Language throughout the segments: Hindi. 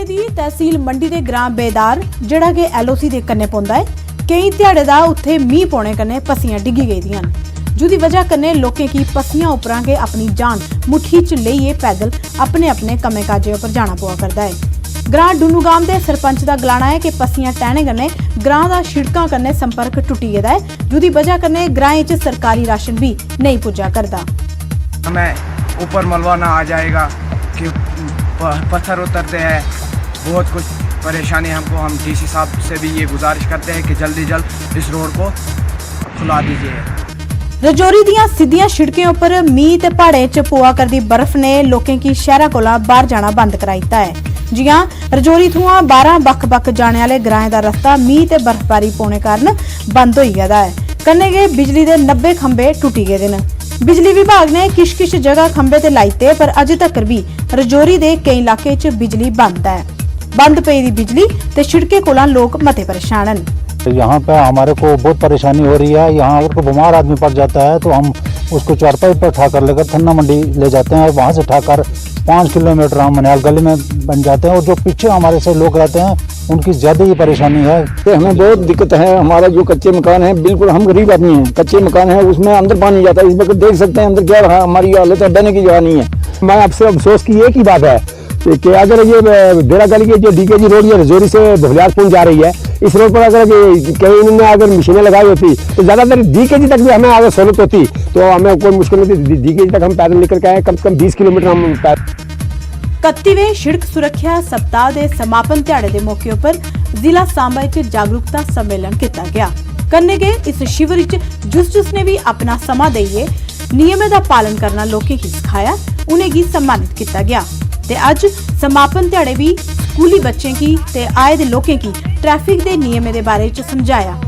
दी तहसील मंडी दे ग्राम बेदार जिहड़ा कि LOC दे कन्ने पौंदा है, कई ध्याड़े दा उत्थे मींह पौने कन्ने पस्सियां डिग्गी गेदियां न, जिहदी वजह कन्ने लोकें की पस्सियां उपरां के अपनी जान मुट्ठी च लेइयै पैदल अपने अपने कम्मे काजे उपर जाना पवा करदा है। ग्रां डूनूगाम दे सरपंच दा गलाना है कि पस्सियां टैने कन्ने ग्रां दा शिड़कां कन्ने संपर्क टुटी गेदा है, जिहदी वजह कन्ने ग्राएं च सरकारी राशन भी नहीं पुज्जा करदा। हमें ऊपर मलबा ना आ जाएगा कि पत्थर उतरते हैं, बहुत कुछ परेशानी हमको। हम DC साहब से भी ये गुजारिश करते हैं कि जल्दी जल्द इस रोड को खुला दीजिए। रजौरी दियां सीधियां शिड़कें उपर मींह ते प्हाड़ें च पोआ करदी बर्फ ने लोकें की शहरां कोला बाहर जाना बंद कराई दित्ता है। जियां रजौरी थमां 12 बक्ख-बक्ख जाने आले ग्राएं दा रस्ता मींह ते बर्फबारी पौने कारण बंद होई गेदा है। कन्नै गै बिजली दे 90 खंबे टुटी गेदे न। बिजली विभाग ने किश जगह खंबे ते लाइते, पर अजे तक भी रजौरी दे कई इलाके च बिजली बंद है। बंद पई दी बिजली ते शिड़के कोला लोग मते परेशान हैं। यहाँ पे हमारे को बहुत परेशानी हो रही है। यहाँ अगर कोई बीमार आदमी पड़ जाता है तो हम उसको चारपाई पर उठाकर लेकर थन्ना मंडी ले जाते हैं और वहाँ से उठाकर 5 किलोमीटर हम मनियाल गली में बन जाते हैं। और जो पीछे हमारे से लोग रहते हैं उनकी ज्यादा ही परेशानी है। तो हमें बहुत दिक्कत है। हमारा जो कच्चे मकान है, बिल्कुल हम गरीब आदमी हैं, कच्चे मकान है, उसमें अंदर पानी जाता है। इस वक्त देख सकते हैं अंदर क्या रहा, हमारी हालत है, बहने की जगह नहीं है। मैं आपसे अफसोस की एक ही बात है कि अगर ये बेड़ा गली की जो DKG रोड ये रजौरी से बफलियारपुर जा रही है, इस रोड पर अगर कहीं इन्होंने अगर मशीनें लगाई होती तो ज्यादातर DKG तक भी हमें अगर सहूलत होती तो हमें कोई मुश्किल नहीं थी। DKG तक हम पैदल निकल के आए, कम से कम 20 किलोमीटर हम 31वें शिड़क सुरक्षा सप्ताह के समापन दिहाड़े के मौके पर जिला सांबा च जागरूकता सम्मेलन किया गया। कन्ने गए इस शिविर जुस ने भी अपना समा देइए नियमें का पालन करना लोकें की सिखाया, उन्हें सम्मानित किया गया। ते अज समापन दिहाड़े भी स्कूली बच्चों की ते आए दे लोकें की ट्रैफिक के नियमें के बारे च समझाया।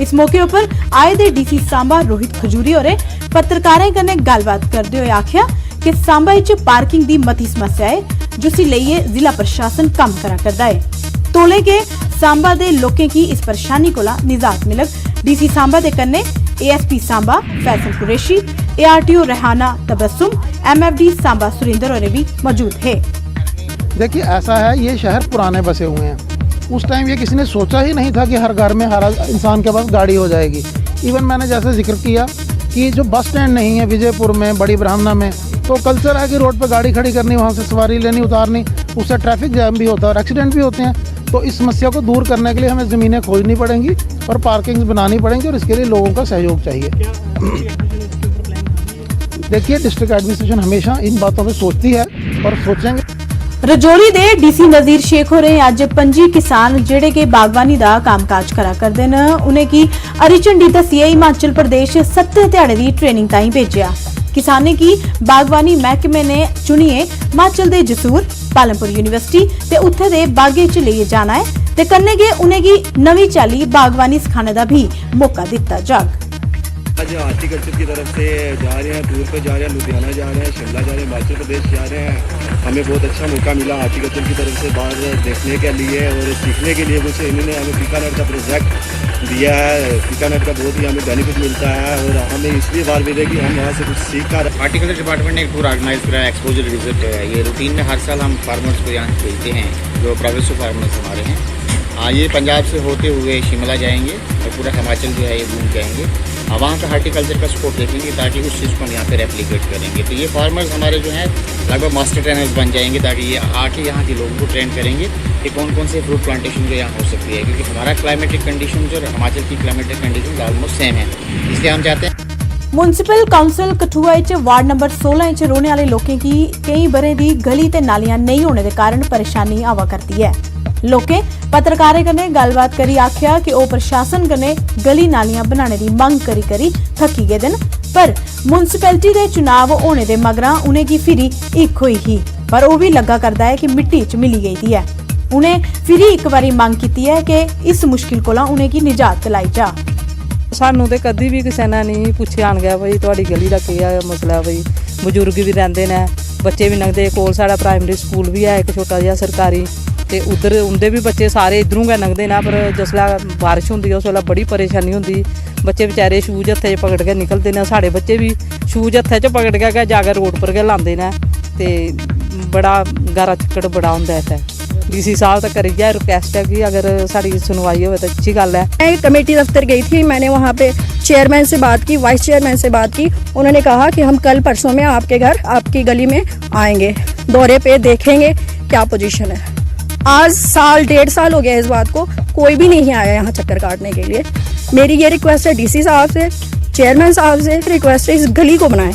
इस मौके पर आए दे DC सांबा रोहित खजूरी होरें पत्रकारें कन्नै गलबात करते हुए आख्या कि सांबा च पार्किंग दी मती समस्या है, जिसी लेइयै जिला प्रशासन कम करा करदा है। तौले के सांबा दे लोकें की इस परेशानी कोला निजात मिलग। DC सांबा दे कन्नै ASP Samba Faisal Qureshi, ARTO Rehana Tabassum, MFD Samba Surendra और भी मौजूद है। देखिए ऐसा है, ये शहर पुराने बसे हुए हैं। उस टाइम ये किसी ने सोचा ही नहीं था कि हर घर में हर इंसान के पास गाड़ी हो जाएगी। इवन मैंने जैसे जिक्र किया कि जो बस स्टैंड नहीं है विजयपुर में, बड़ी ब्राह्मणा में, तो कल्चर है कि रोड पर गाड़ी खड़ी करनी, वहाँ से सवारी लेनी उतारनी, उससे ट्रैफिक जैम भी होता है और एक्सीडेंट भी होते हैं। तो इस समस्या को दूर करने के लिए हमें ज़मीनें खोजनी पड़ेंगी और पार्किंग बनानी पड़ेंगी और इसके लिए लोगों का सहयोग चाहिए। देखिए डिस्ट्रिक्ट एडमिनिस्ट्रेशन हमेशा इन बातों पर सोचती है और सोचेंगे। रजौरी दे DC नज़ीर शेख होरें अज 25 किसान जेड़े के बागवानी दा कामकाज करा करदे न, उन्हें की हरी झंडी दस्सिए हिमाचल प्रदेश 7 ध्याड़े दी ट्रेनिंग ताईं भेजिया। किसाने की बागवानी महकमे ने चुनिए हिमाचल दे जसूर, पालमपुर यूनिवर्सिटी ते उत्थे दे बागे च लेइयै जाना है ते कन्नै गै उनेंगी नवी चाली बागवानी सिखाने दा भी मौका दिता जाग। आज हार्टिकल्चर की तरफ से जा रहे हैं, टूर पे जा रहे हैं, लुधियाना जा रहे हैं, शिमला जा रहे हैं, हिमाचल प्रदेश जा रहे हैं। हमें बहुत अच्छा मौका मिला हार्टिकल्चर की तरफ से बाहर देखने के लिए और सीखने के लिए। कुछ इन्होंने हमें पिकानेट का प्रोजेक्ट दिया है। पिकानेट का बहुत ही हमें बेनिफिट मिलता है और हमें इसलिए बार मिले कि हम यहाँ से कुछ सीख कर। हार्टिकल्चर डिपार्टमेंट ने एक टूर ऑर्गेनाइज करा है, एक्सपोजर विजिट है। ये रूटीन में हर साल हम फार्मर्स को यहाँ भेजते हैं, जो प्रोग्रेसिव फार्मर्स हमारे हैं। ये पंजाब से होते हुए शिमला जाएंगे और पूरा हिमाचल जो है ये घूम के आएंगे। वहाँ का हार्टिकल्चर का स्कोप देखेंगे ताकि उस चीज़ को हम यहाँ पे रेप्लिकेट करेंगे। तो ये फार्मर्स हमारे जो हैं लगभग मास्टर ट्रेनर्स बन जाएंगे, ताकि ये आके यहाँ के लोगों को ट्रेन करेंगे कि कौन कौन से फ्रूट प्लांटेशन जो यहाँ हो सकती है, क्योंकि हमारा क्लाइमेटिक कंडीशन जो हिमाचल की क्लाइमेटिक कंडीशन ऑलमोस्ट सेम है, इसलिए हम चाहते हैं। म्युनिसिपल काउंसिल कठुआ च वार्ड नंबर 16 च रौहने वाले लोकें की कई बरें दी गली ते नालियां नहीं होने के कारण परेशानी आवा करती है। लोकें पत्रकारें कन्नै गलबात करी आख्या कि ओह प्रशासन कन्नै गली नालियां बनाने की मंग करी करी थकी गेदे न, पर म्युनिसिपैलिटी दे चुनाव होने दे मगरा उनेंगी फिरी इक होई ही, पर ओह भी लग्गा करदा है कि मिट्टी च मिली गेदी है। उनें फिरी इक बारी मंग कीती है कि इस मुश्किल कोला उनेंगी निजात दिलाई जा। सानू ते कदी भी किसी ने नहीं पुछया आन गया भाई तुहाडी गली दा केह् मसला, भाई बजुर्ग भी रहिंदे ने, बच्चे भी लंघदे, कोल साडा प्राइमरी स्कूल भी है एक छोटा जिहा सरकारी, ते उधर उंदे भी बच्चे सारे इधरों गै लंघदे न। पर जिसलै बारिश होंदी उस वेल्लै बड़ी परेशानी होंदी, बच्चे बेचारे शूज हत्थे च पकड़ के निकलदे न। साढ़े बच्चे भी शूज हत्थे च पकड़ के जाकर रोड पर गै लांदे न, ते बड़ा गारा चिक्कड़ बड़ा होंदा इत्थै। ਡੀਸੀ ਸਾਹਿਬ तक करिए रिक्वेस्ट है कि अगर साड़ी सुनवाई हो तो अच्छी गल है। मैं कमेटी दफ्तर गई थी, मैंने वहाँ पे चेयरमैन से बात की, वाइस चेयरमैन से बात की। उन्होंने कहा कि हम कल परसों में आपके घर, आपकी गली में आएंगे, दौरे पे देखेंगे क्या पोजीशन है। आज साल 1.5 साल हो गया इस बात को, कोई भी नहीं आया यहाँ चक्कर काटने के लिए। मेरी ये रिक्वेस्ट है डीसी साहब से, चेयरमैन साहब से, रिक्वेस्ट है इस गली को बनाएं।